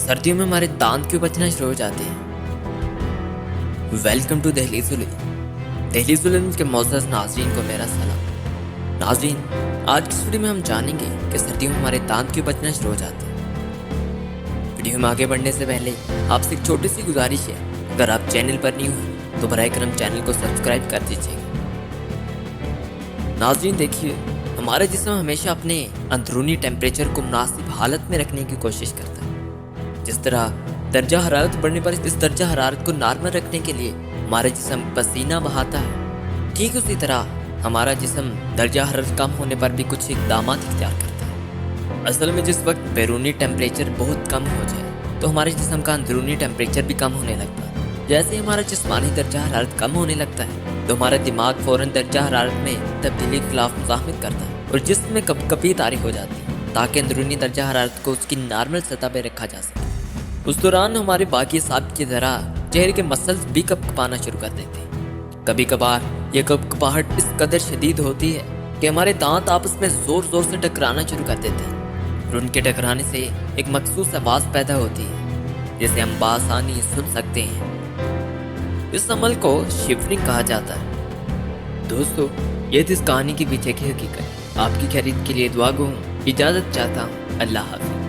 सर्दियों में हमारे दांत क्यों बचना शुरू हो जाते हैं। वेलकम टू दहली जुल्म के मोअज़्ज़ज़ नाज़रीन को मेरा सलाम। नाज़रीन, आज की वीडियो में हम जानेंगे कि सर्दियों में हमारे दांत क्यों बचना शुरू हो जाते हैं। वीडियो में आगे बढ़ने से पहले आपसे एक छोटी सी गुजारिश है, अगर आप चैनल पर न्यू हैं तो बराए करम चैनल को सब्सक्राइब कर दीजिएगा। नाज़रीन देखिए, हमारा जिस्म हमेशा अपने अंदरूनी टेम्परेचर को मुनासिब हालत में रखने की कोशिश करता है। जिस तरह दर्जा हरारत बढ़ने पर इस दर्जा हरारत को नॉर्मल रखने के लिए हमारा जिस्म पसीना बहाता है, ठीक उसी तरह हमारा जिस्म दर्जा हरारत कम होने पर भी कुछ इक़दामात इख्तियार करता है। असल में जिस वक्त बैरूनी टेम्परेचर बहुत कम हो जाए तो हमारे जिस्म का अंदरूनी टेम्परेचर भी कम होने लगता है। जैसे हमारा जिस्मानी दर्जा हरारत कम होने लगता है तो हमारा दिमाग फ़ौरन दर्जा हरारत में तब्दीली के खिलाफ मुज़ाहमत करता है और जिस्म में कभी तारी हो जाती है ताकि अंदरूनी दर्जा हरारत को उसकी नॉर्मल सतह पर रखा जा सके। उस दौरान हमारे बाकी असाब की तरह चेहरे के मसल्स भी कपकपाना शुरू कर देते हैं। कभी कभार ये कपकपाहट इस कदर शदीद होती है कि हमारे दांत आपस में ज़ोर ज़ोर से टकराना शुरू कर देते हैं और उनके टकराने से एक मखसूस आवाज़ पैदा होती है जिसे हम बआसानी सुन सकते हैं। इस अमल को शिवरिंग कहा जाता है। दोस्तों, ये थी इस कहानी के पीछे की हकीकत। आपकी खैरियत के लिए दुआ गो हूँ। इजाज़त चाहता हूँ। अल्लाह हाफ़िज़।